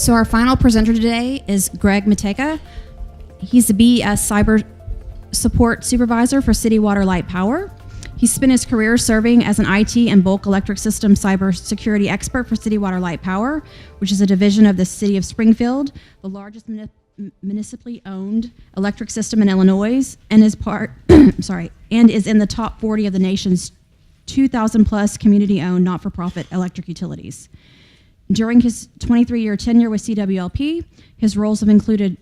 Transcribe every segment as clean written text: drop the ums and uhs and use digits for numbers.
So our final presenter today is Greg Matejka. He's the BES Cyber Support Supervisor for City Water Light Power. He spent his career serving as an IT and bulk electric system cybersecurity expert for City Water Light Power, which is a division of the City of Springfield, the largest municipally owned electric system in Illinois, and is is in the top 40 of the nation's 2,000 plus community-owned not-for-profit electric utilities. During his 23-year tenure with CWLP, his roles have included,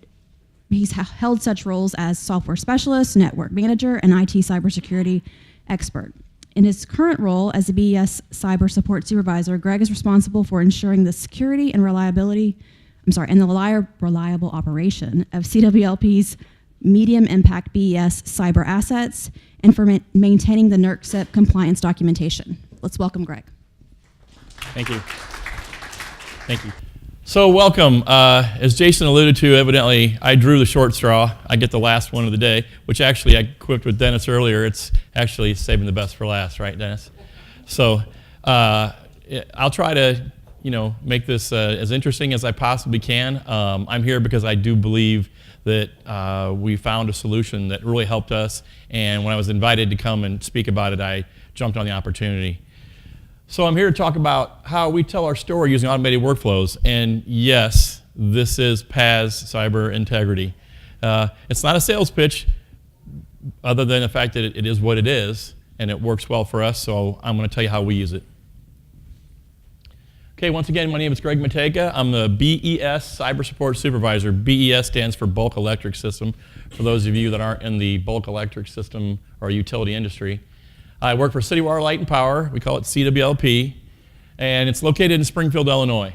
he's held such roles as software specialist, network manager, and IT cybersecurity expert. In his current role as the BES Cyber Support Supervisor, Greg is responsible for ensuring the security and reliable operation of CWLP's medium impact BES cyber assets and for maintaining the NERC CIP compliance documentation. Let's welcome Greg. Thank you. Thank you. So welcome. As Jason alluded to, evidently I drew the short straw. I get the last one of the day, which actually I quipped with Dennis earlier. It's actually saving the best for last, right, Dennis? So I'll try to, make this as interesting as I possibly can. I'm here because I do believe that we found a solution that really helped us, and when I was invited to come and speak about it, I jumped on the opportunity. So I'm here to talk about how we tell our story using automated workflows, and yes, this is PAS Cyber Integrity. It's not a sales pitch, other than the fact that it is what it is, and it works well for us, so I'm going to tell you how we use it. Okay, once again, my name is Greg Matejka. I'm the BES Cyber Support Supervisor. BES stands for Bulk Electric System, for those of you that aren't in the bulk electric system or utility industry. I work for City Water Light and Power. We call it CWLP, and it's located in Springfield, Illinois.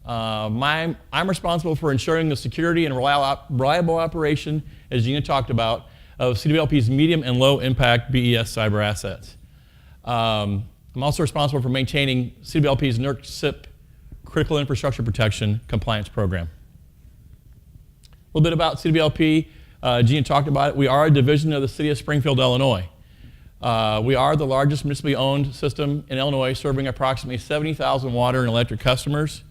I'm responsible for ensuring the security and reliable operation, as Gina talked about, of CWLP's medium and low impact BES cyber assets. I'm also responsible for maintaining CWLP's NERC CIP Critical Infrastructure Protection Compliance Program. A little bit about CWLP. Gina talked about it. We are a division of the City of Springfield, Illinois. We are the largest municipally owned system in Illinois, serving approximately 70,000 water and electric customers,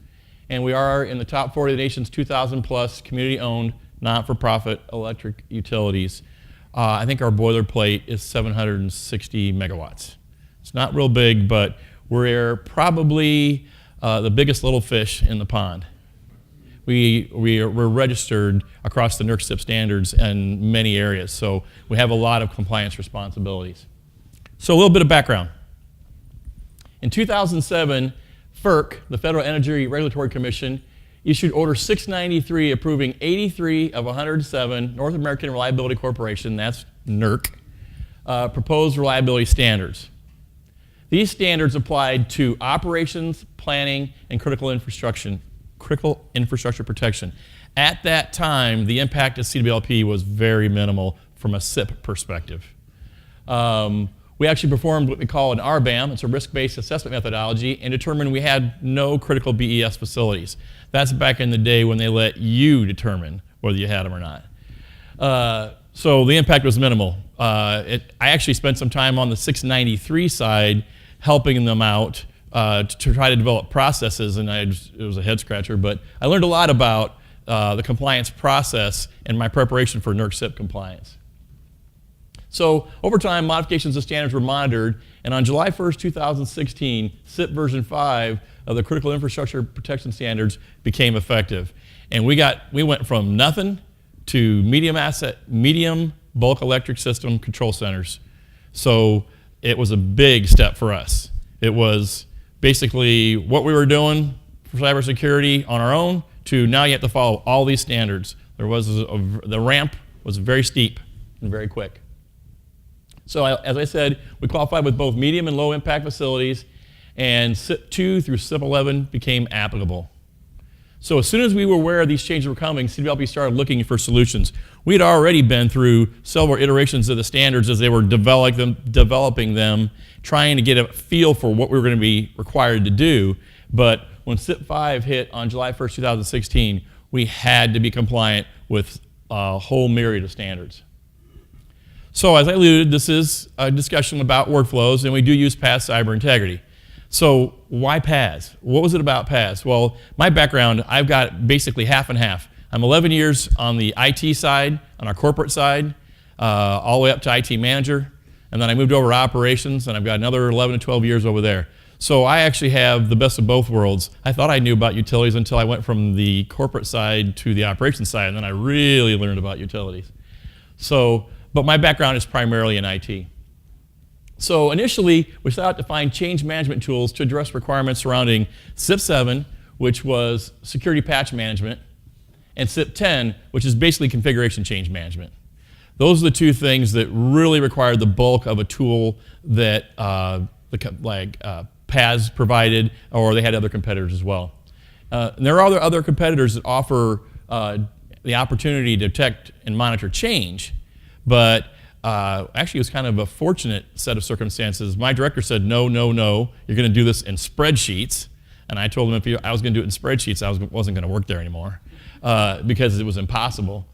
and we are in the top 40 of the nation's 2,000 plus community-owned, not-for-profit electric utilities. I think our boilerplate is 760 megawatts. It's not real big, but we're probably the biggest little fish in the pond. We're registered across the NERC CIP standards in many areas, so we have a lot of compliance responsibilities. So a little bit of background. In 2007, FERC, the Federal Energy Regulatory Commission, issued Order 693 approving 83 of 107 North American Reliability Corporation, that's NERC, proposed reliability standards. These standards applied to operations, planning, and critical infrastructure protection. At that time, the impact of CWLP was very minimal from a CIP perspective. We actually performed what we call an RBAM, it's a risk-based assessment methodology, and determined we had no critical BES facilities. That's back in the day when they let you determine whether you had them or not. So the impact was minimal. I actually spent some time on the 693 side helping them out to try to develop processes, and it was a head scratcher, but I learned a lot about the compliance process and my preparation for NERC CIP compliance. So over time, modifications of standards were monitored, and on July 1st, 2016, CIP version 5 of the Critical Infrastructure Protection Standards became effective. And we went from nothing to medium bulk electric system control centers. So it was a big step for us. It was basically what we were doing for cybersecurity on our own to now you have to follow all these standards. The ramp was very steep and very quick. So as I said, we qualified with both medium and low impact facilities, and CIP 2 through CIP 11 became applicable. So as soon as we were aware these changes were coming, CWLP started looking for solutions. We had already been through several iterations of the standards as they were developing them, trying to get a feel for what we were going to be required to do. But when CIP 5 hit on July 1st, 2016, we had to be compliant with a whole myriad of standards. So as I alluded, this is a discussion about workflows, and we do use PAS Cyber Integrity. So why PAS? What was it about PAS? Well, my background, I've got basically half and half. I'm 11 years on the IT side, on our corporate side, all the way up to IT manager. And then I moved over to operations, and I've got another 11 to 12 years over there. So I actually have the best of both worlds. I thought I knew about utilities until I went from the corporate side to the operations side, and then I really learned about utilities. So, but my background is primarily in IT. So initially, we set out to find change management tools to address requirements surrounding CIP 7, which was security patch management, and CIP 10, which is basically configuration change management. Those are the two things that really required the bulk of a tool that PAS provided, or they had other competitors as well. And there are other competitors that offer the opportunity to detect and monitor change, but actually it was kind of a fortunate set of circumstances. My director said, no, no, no, you're going to do this in spreadsheets. And I told him if I was going to do it in spreadsheets, I wasn't going to work there anymore because it was impossible.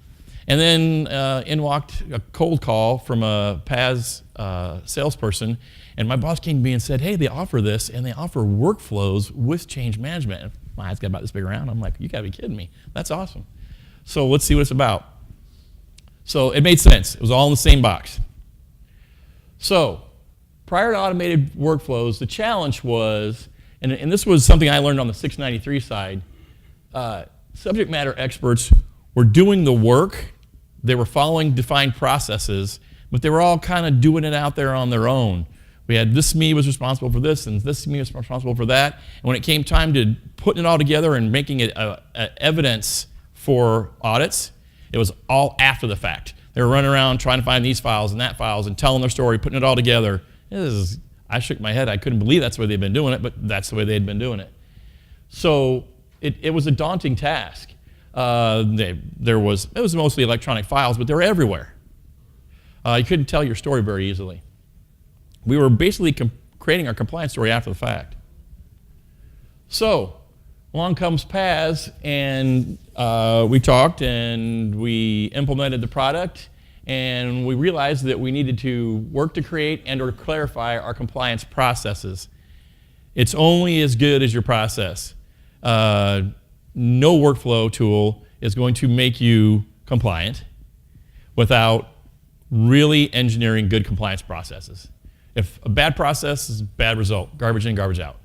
And then in walked a cold call from a PAS salesperson, and my boss came to me and said, hey, they offer this, and they offer workflows with change management. And my eyes got about this big around. I'm like, you got to be kidding me. That's awesome. So let's see what it's about. So it made sense. It was all in the same box. So prior to automated workflows, the challenge was, and this was something I learned on the 693 side, subject matter experts were doing the work. They were following defined processes, but they were all kind of doing it out there on their own. We had this SME was responsible for this, and this SME was responsible for that. And when it came time to putting it all together and making it evidence for audits, it was all after the fact. They were running around trying to find these files and that files and telling their story, putting it all together. I shook my head. I couldn't believe that's the way they'd been doing it, but that's the way they'd been doing it. So it was a daunting task. It was mostly electronic files, but they were everywhere. You couldn't tell your story very easily. We were basically creating our compliance story after the fact. So along comes PAS, and we talked and we implemented the product, and we realized that we needed to work to create and or clarify our compliance processes. It's only as good as your process. No workflow tool is going to make you compliant without really engineering good compliance processes. If a bad process is a bad result, garbage in, garbage out.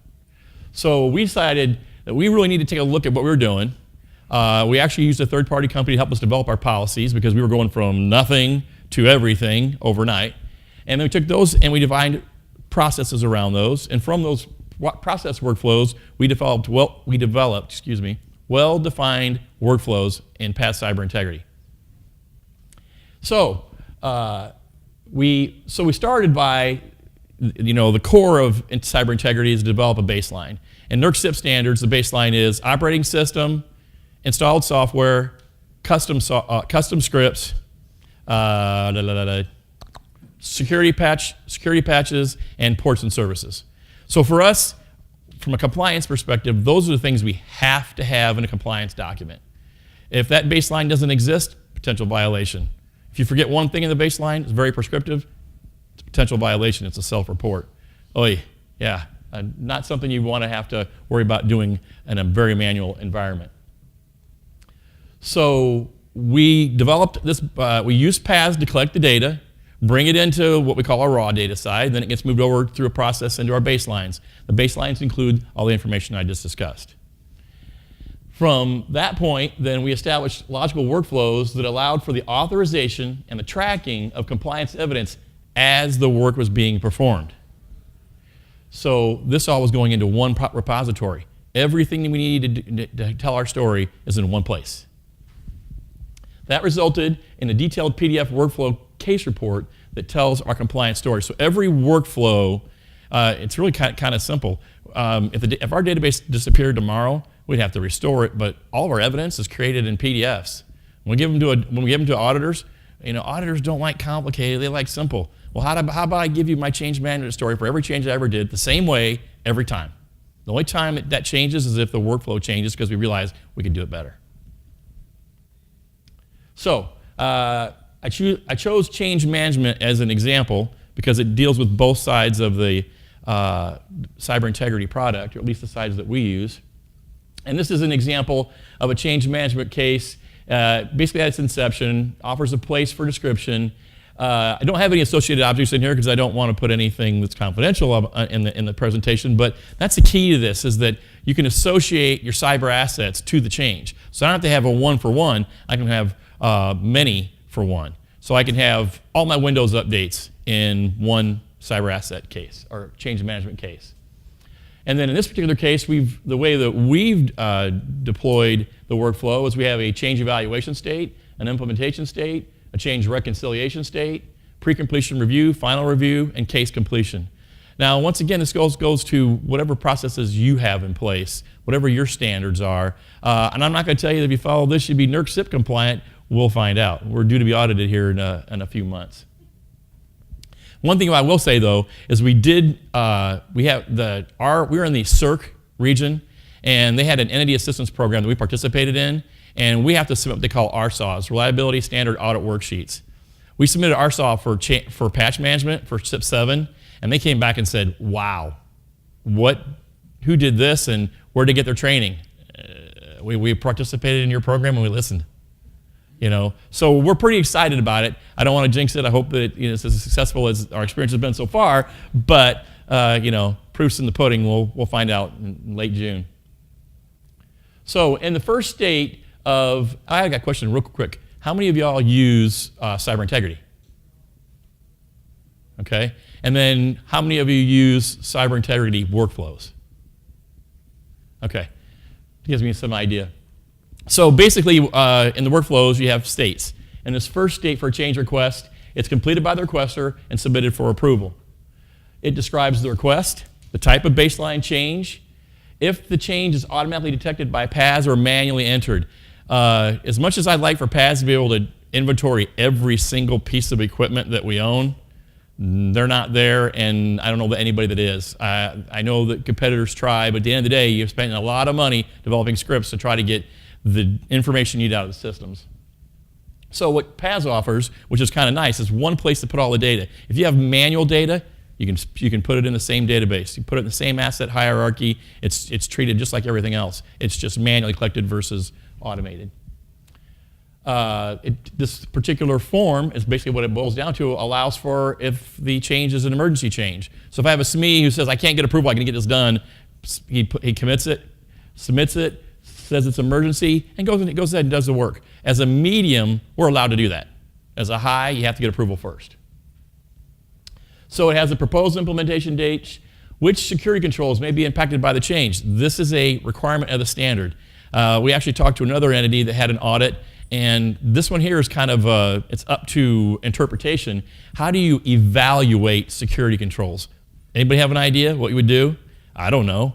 So we decided that we really need to take a look at what we were doing. We actually used a third-party company to help us develop our policies because we were going from nothing to everything overnight. And then we took those and we defined processes around those. And from those process workflows, we developed well-defined workflows in PAS cyber integrity. So we started by, the core of cyber integrity is to develop a baseline. In NERC CIP standards, the baseline is operating system, installed software, custom scripts, security patches, and ports and services. So for us, from a compliance perspective, those are the things we have to have in a compliance document. If that baseline doesn't exist, potential violation. If you forget one thing in the baseline, it's very prescriptive, it's a potential violation, it's a self-report. Yeah, not something you want to have to worry about doing in a very manual environment. So we developed this, we used PAS to collect the data, bring it into what we call our raw data side, then it gets moved over through a process into our baselines. The baselines include all the information I just discussed. From that point, then we established logical workflows that allowed for the authorization and the tracking of compliance evidence as the work was being performed. So this all was going into one repository. Everything that we needed to tell our story is in one place. That resulted in a detailed PDF workflow case report that tells our compliance story. So every workflow, it's really kind of simple. If our database disappeared tomorrow, we'd have to restore it, but all of our evidence is created in PDFs. When we give them to auditors, auditors don't like complicated, they like simple. Well, how about I give you my change management story for every change I ever did the same way every time? The only time that changes is if the workflow changes because we realize we can do it better. So I chose change management as an example because it deals with both sides of the cyber integrity product, or at least the size that we use. And this is an example of a change management case. Basically at its inception, offers a place for description. I don't have any associated objects in here because I don't want to put anything that's confidential in the presentation, but that's the key to this, is that you can associate your cyber assets to the change. So I don't have to have a one-for-one, I can have many for one. So I can have all my Windows updates in one cyber asset case or change management case. And then in this particular case, the way that we've deployed the workflow is we have a change evaluation state, an implementation state, a change reconciliation state, pre-completion review, final review, and case completion. Now, once again, this goes to whatever processes you have in place, whatever your standards are. And I'm not going to tell you that if you follow this, you'd be NERC CIP compliant. We'll find out. We're due to be audited here in a few months. One thing I will say though is we were in the CERC region, and they had an entity assistance program that we participated in, and we have to submit what they call RSAWs, Reliability Standard Audit Worksheets. We submitted RSAW for patch management for CIP 7, and they came back and said, "Wow, who did this, and where did they get their training? We participated in your program and we listened." You know, so we're pretty excited about it. I don't want to jinx it. I hope that it's as successful as our experience has been so far. But proof's in the pudding. We'll find out in late June. So in the first state of, I got a question real quick. How many of y'all use cyber integrity? Okay, and then how many of you use cyber integrity workflows? Okay, gives me some idea. So basically, in the workflows, you have states. In this first state for a change request, it's completed by the requester and submitted for approval. It describes the request, the type of baseline change, if the change is automatically detected by PAS or manually entered. As much as I'd like for PAS to be able to inventory every single piece of equipment that we own, they're not there, and I don't know that anybody that is. I know that competitors try, but at the end of the day, you're spending a lot of money developing scripts to try to get the information you need out of the systems. So what PAS offers, which is kind of nice, is one place to put all the data. If you have manual data, you can put it in the same database. You put it in the same asset hierarchy. It's treated just like everything else. It's just manually collected versus automated. This particular form is basically what it boils down to, allows for if the change is an emergency change. So if I have a SME who says, I can't get approval, I can get this done, he commits it, submits it, says it's emergency, and goes ahead and does the work. As a medium, we're allowed to do that. As a high, you have to get approval first. So it has a proposed implementation date, which security controls may be impacted by the change. This is a requirement of the standard. We actually talked to another entity that had an audit, and this one here is kind of, it's up to interpretation. How do you evaluate security controls? Anybody have an idea what you would do? I don't know.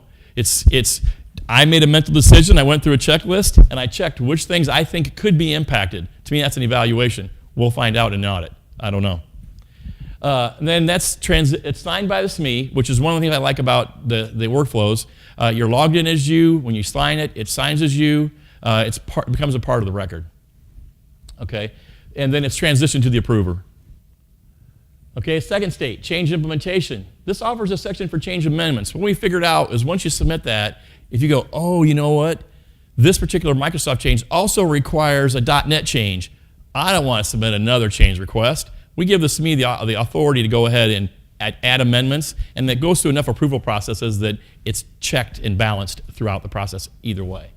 I made a mental decision, I went through a checklist, and I checked which things I think could be impacted. To me, that's an evaluation. We'll find out in an audit. I don't know. And then it's signed by the SME, which is one of the things I like about the workflows. You're logged in as you. When you sign it, it signs as you. It becomes a part of the record. Okay? And then it's transitioned to the approver. Okay, second state, change implementation. This offers a section for change amendments. What we figured out is once you submit that, if you go, oh, you know what? This particular Microsoft change also requires a .NET change. I don't want to submit another change request. We give the SME the authority to go ahead and add amendments, and that goes through enough approval processes that it's checked and balanced throughout the process either way.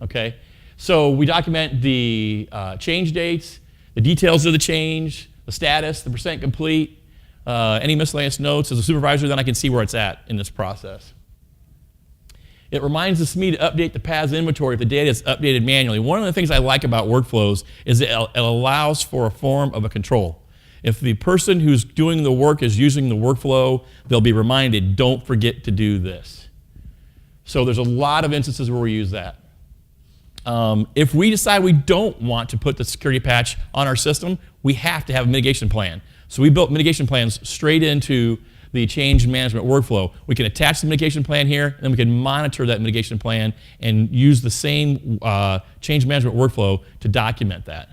Okay? So we document the change dates, the details of the change, the status, the percent complete, any miscellaneous notes. As a supervisor, then I can see where it's at in this process. It reminds the SME to update the PAS inventory if the data is updated manually. One of the things I like about workflows is it allows for a form of a control. If the person who's doing the work is using the workflow, they'll be reminded, don't forget to do this. So there's a lot of instances where we use that. If we decide we don't want to put the security patch on our system, we have to have a mitigation plan. So we built mitigation plans straight into the change management workflow. We can attach the mitigation plan here, and then we can monitor that mitigation plan and use the same change management workflow to document that.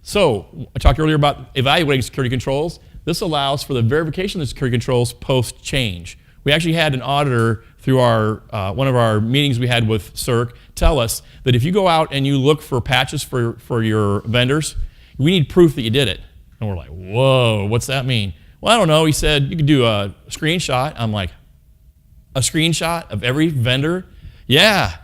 So I talked earlier about evaluating security controls. This allows for the verification of the security controls post-change. We actually had an auditor through our one of our meetings we had with CERC tell us that if you go out and you look for patches for your vendors, we need proof that you did it. And we're like, whoa, what's that mean? Well, I don't know. He said you could do a screenshot. I'm like, a screenshot of every vendor? Yeah.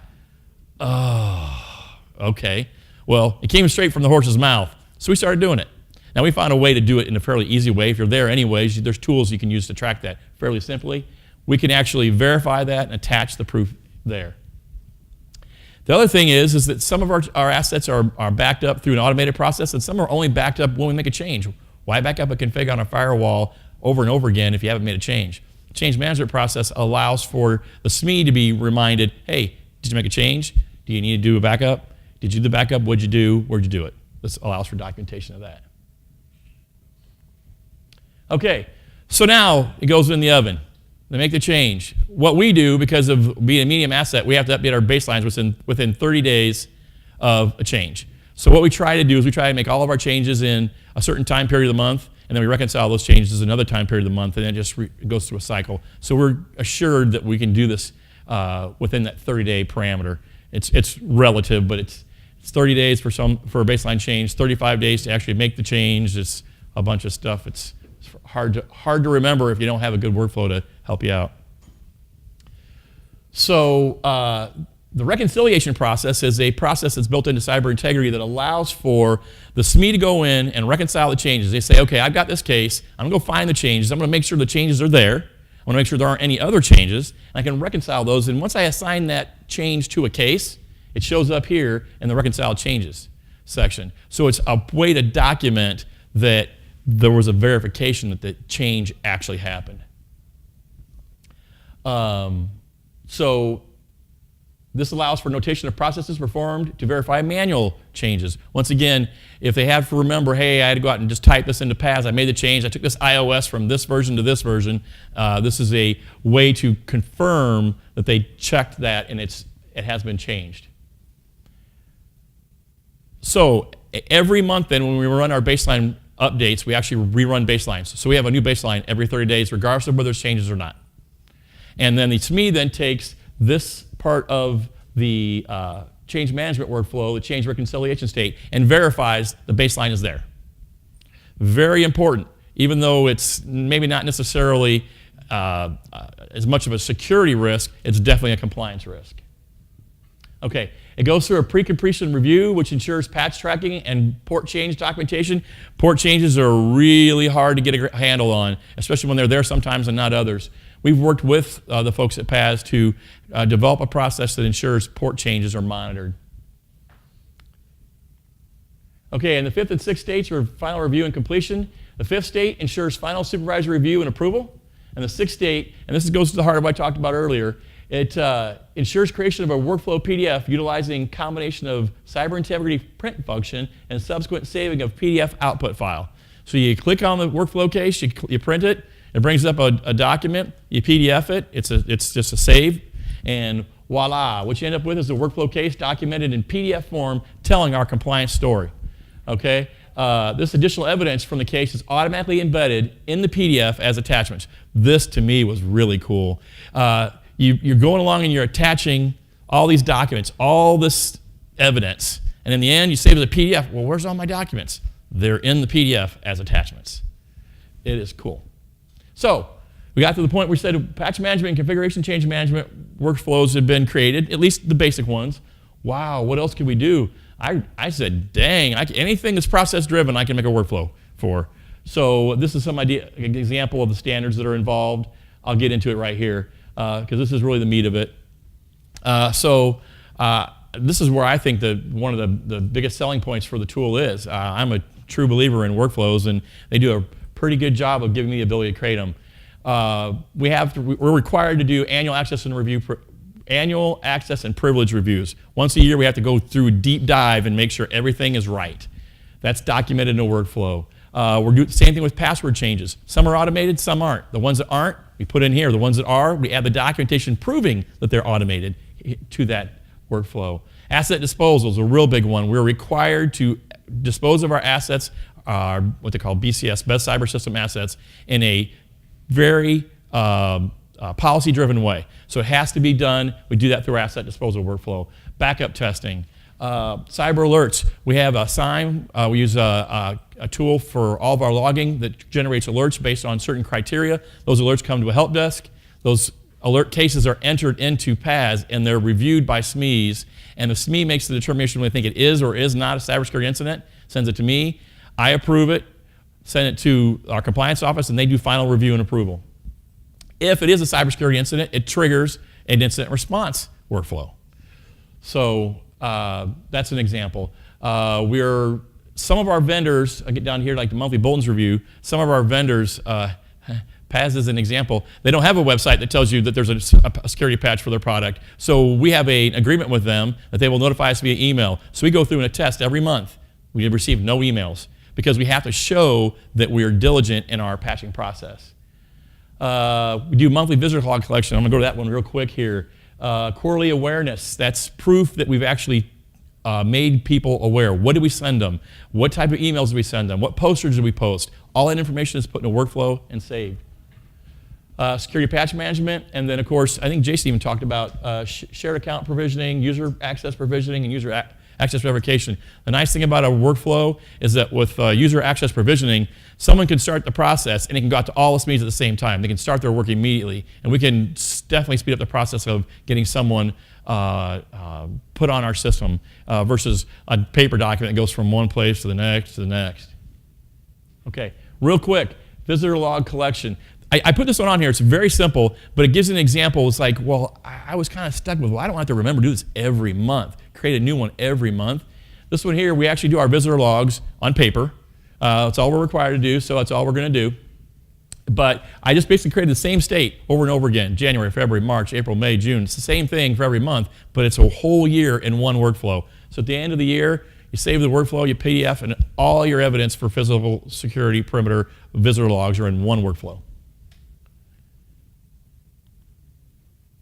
Oh, okay. Well, it came straight from the horse's mouth, so we started doing it. Now, we found a way to do it in a fairly easy way. If you're there anyways, there's tools you can use to track that fairly simply. We can actually verify that and attach the proof there. The other thing is that some of our assets are backed up through an automated process, and some are only backed up when we make a change. Why back up a config on a firewall over and over again if you haven't made a change? The change management process allows for the SME to be reminded, hey, did you make a change? Do you need to do a backup? Did you do the backup? What'd you do? Where'd you do it? This allows for documentation of that. Okay, so now it goes in the oven. They make the change. What we do, because of being a medium asset, we have to update our baselines within 30 days of a change. So what we try to do is we try to make all of our changes in a certain time period of the month, and then we reconcile those changes another time period of the month, and then it just goes through a cycle. So we're assured that we can do this within that 30-day parameter. It's relative, but it's 30 days for a baseline change, 35 days to actually make the change. It's a bunch of stuff. It's hard to remember if you don't have a good workflow to help you out. So the reconciliation process is a process that's built into cyber integrity that allows for the SME to go in and reconcile the changes. They say, okay, I've got this case. I'm going to go find the changes. I'm going to make sure the changes are there. I want to make sure there aren't any other changes. And I can reconcile those. And once I assign that change to a case, it shows up here in the reconciled changes section. So it's a way to document that there was a verification that the change actually happened. So this allows for notation of processes performed to verify manual changes. Once again, if they have to remember, hey, I had to go out and just type this into PAS, I made the change, I took this iOS from this version to this version, this is a way to confirm that they checked that and it has been changed. So every month then when we run our baseline updates, we actually rerun baselines. So we have a new baseline every 30 days, regardless of whether there's changes or not. And then the SME then takes this part of the change management workflow, the change reconciliation state, and verifies the baseline is there. Very important, even though it's maybe not necessarily as much of a security risk, it's definitely a compliance risk. Okay, it goes through a pre-completion review, which ensures patch tracking and port change documentation. Port changes are really hard to get a handle on, especially when they're there sometimes and not others. We've worked with the folks at PAS to develop a process that ensures port changes are monitored. Okay, and the fifth and sixth states are final review and completion. The fifth state ensures final supervisor review and approval. And the sixth state, and this goes to the heart of what I talked about earlier, it ensures creation of a workflow PDF utilizing combination of cyber integrity print function and subsequent saving of PDF output file. So you click on the workflow case, you print it, it brings up a document, you PDF it, it's just a save, and voila, what you end up with is a workflow case documented in PDF form telling our compliance story. Okay? This additional evidence from the case is automatically embedded in the PDF as attachments. This, to me, was really cool. You're going along and you're attaching all these documents, all this evidence, and in the end you save it as a PDF. Well, where's all my documents? They're in the PDF as attachments. It is cool. So we got to the point where we said patch management and configuration change management workflows have been created, at least the basic ones. Wow, what else could we do? I said, dang, anything that's process driven I can make a workflow for. So this is an example of the standards that are involved. I'll get into it right here because this is really the meat of it. This is where I think one of the biggest selling points for the tool is. I'm a true believer in workflows, and they do a pretty good job of giving me the ability to create them. We're required to do annual access and privilege reviews. Once a year, we have to go through a deep dive and make sure everything is right. That's documented in a workflow. We're doing the same thing with password changes. Some are automated, some aren't. The ones that aren't, we put in here. The ones that are, we add the documentation proving that they're automated to that workflow. Asset disposal is a real big one. We're required to dispose of our assets what they call BCS, BES Cyber System Assets, in a very policy-driven way. So it has to be done. We do that through our asset disposal workflow. Backup testing, cyber alerts. We have a SIME. We use a tool for all of our logging that generates alerts based on certain criteria. Those alerts come to a help desk. Those alert cases are entered into PAS, and they're reviewed by SMEs. And the SME makes the determination when they think it is or is not a cybersecurity incident, sends it to me. I approve it, send it to our compliance office, and they do final review and approval. If it is a cybersecurity incident, it triggers an incident response workflow. So that's an example. Some of our vendors, I get down here like the monthly bulletins review, some of our vendors, PAS is an example, they don't have a website that tells you that there's a security patch for their product. So we have an agreement with them that they will notify us via email. So we go through and attest every month. We receive no emails because we have to show that we are diligent in our patching process. We do monthly visitor log collection. I'm going to go to that one real quick here. Quarterly awareness, that's proof that we've actually made people aware. What did we send them? What type of emails did we send them? What posters did we post? All that information is put in a workflow and saved. Security patch management, and then of course, I think Jason even talked about shared account provisioning, user access provisioning, and user access verification. The nice thing about a workflow is that with user access provisioning, someone can start the process and it can go out to all the SMEs at the same time. They can start their work immediately, and we can definitely speed up the process of getting someone put on our system versus a paper document that goes from one place to the next to the next. Okay, real quick, visitor log collection. I put this one on here. It's very simple, but it gives an example. It's like, well, I was kind of stuck with, well, I don't have to remember to do this every month, create a new one every month. This one here, we actually do our visitor logs on paper. That's all we're required to do, so that's all we're going to do. But I just basically created the same state over and over again, January, February, March, April, May, June. It's the same thing for every month, but it's a whole year in one workflow. So at the end of the year, you save the workflow, you PDF, and all your evidence for physical security perimeter visitor logs are in one workflow.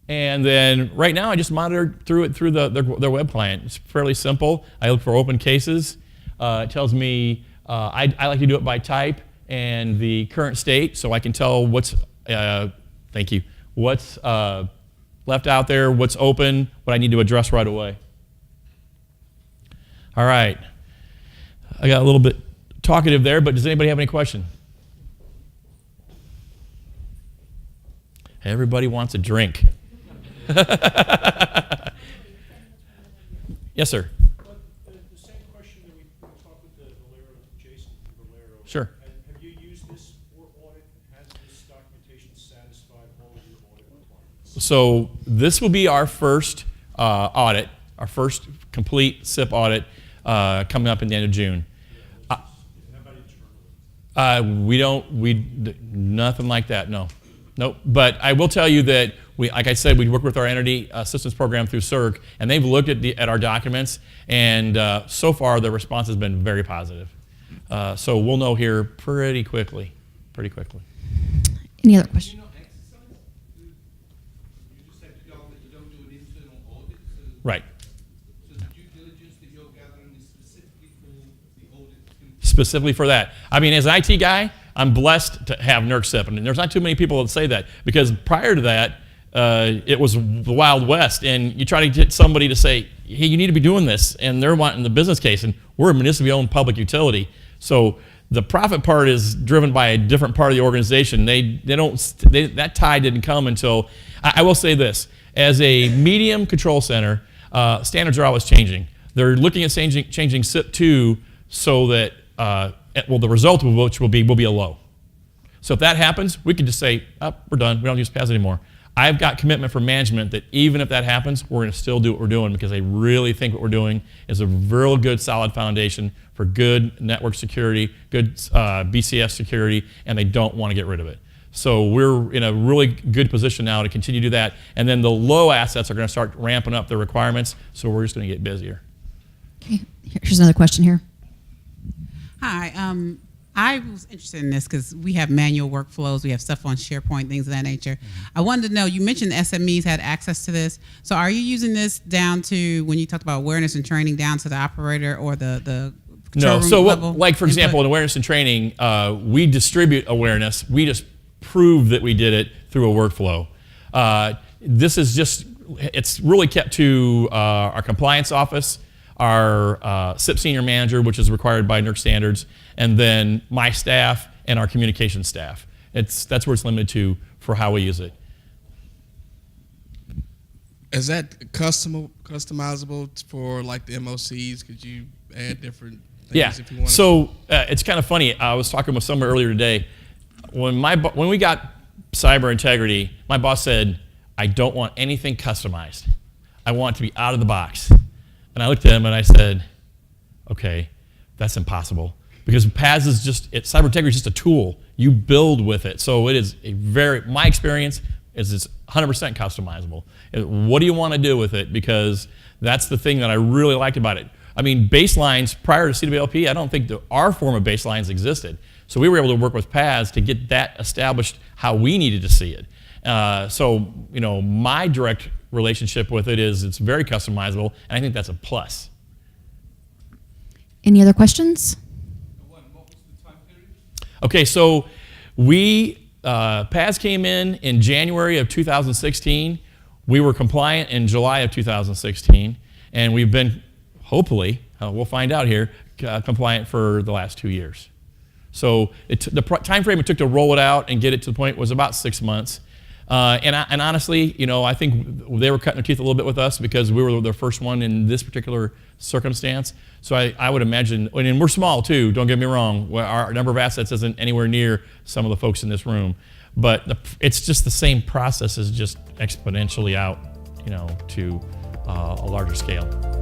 And then right now, I just monitor through their web client. It's fairly simple. I look for open cases. It tells me, I like to do it by type and the current state, so I can tell what's, thank you, what's left out there, what's open, what I need to address right away. All right. I got a little bit talkative there, but does anybody have any question? Everybody wants a drink. Yes, sir. The same question that we talked with the Valero, Jason from Valero. Sure. Have you used this for audit? Has this documentation satisfied all of your audit requirements? So this will be our first audit, our first complete CIP audit coming up in the end of June. How about internally? Nothing like that, no. Nope, but I will tell you that like I said, we work with our entity assistance program through CERC, and they've looked at our documents, and so far the response has been very positive. So we'll know here pretty quickly. Any other questions? You just said to y'all that you don't do an internal audit. So Right. So the due diligence that you're gathering is specifically for the audit? Specifically for that. I mean, as an IT guy, I'm blessed to have NERC CIP, and there's not too many people that say that, because prior to that, it was the Wild West, and you try to get somebody to say, hey, you need to be doing this, and they're wanting the business case, and we're a municipally owned public utility. So the profit part is driven by a different part of the organization. That tide didn't come until, I will say this, as a medium control center, standards are always changing. They're looking at changing CIP 2 so that, the result of which will be a low. So if that happens, we can just say, oh, we're done, we don't use PAS anymore. I've got commitment from management that even if that happens, we're going to still do what we're doing, because they really think what we're doing is a real good, solid foundation for good network security, good BCS security, and they don't want to get rid of it. So we're in a really good position now to continue to do that. And then the low assets are going to start ramping up their requirements, so we're just going to get busier. Okay, here's another question here. Hi, I was interested in this because we have manual workflows, we have stuff on SharePoint, things of that nature. I wanted to know, you mentioned SMEs had access to this. So are you using this down to, when you talked about awareness and training, down to the operator or the No. room So, level like for example, input? in awareness and training, we distribute awareness. We just prove that we did it through a workflow. This is just, it's really kept to our compliance office, our CIP senior manager, which is required by NERC standards, and then my staff and our communication staff. That's where it's limited to for how we use it. Is that customizable for like the MOCs? Could you add different things Yeah. if you wanted? So it's kind of funny. I was talking with someone earlier today. When we got cyber integrity, my boss said, "I don't want anything customized. I want it to be out of the box." And I looked at him and I said, "Okay, that's impossible because PAS is cyber integrity is just a tool. You build with it. So it is my experience is it's 100% customizable. What do you want to do with it? Because that's the thing that I really liked about it. I mean, baselines prior to CWLP, I don't think our form of baselines existed. So we were able to work with PAS to get that established how we needed to see it. So, my direct relationship with it is it's very customizable, and I think that's a plus. Any other questions? What was the time period? Okay, so PAS came in January of 2016. We were compliant in July of 2016, and we've been, hopefully, we'll find out here, compliant for the last 2 years. So the time frame it took to roll it out and get it to the point was about 6 months. And honestly, I think they were cutting their teeth a little bit with us because we were the first one in this particular circumstance. So I would imagine, and we're small too, don't get me wrong, our number of assets isn't anywhere near some of the folks in this room, but it's just the same process is just exponentially out, to a larger scale.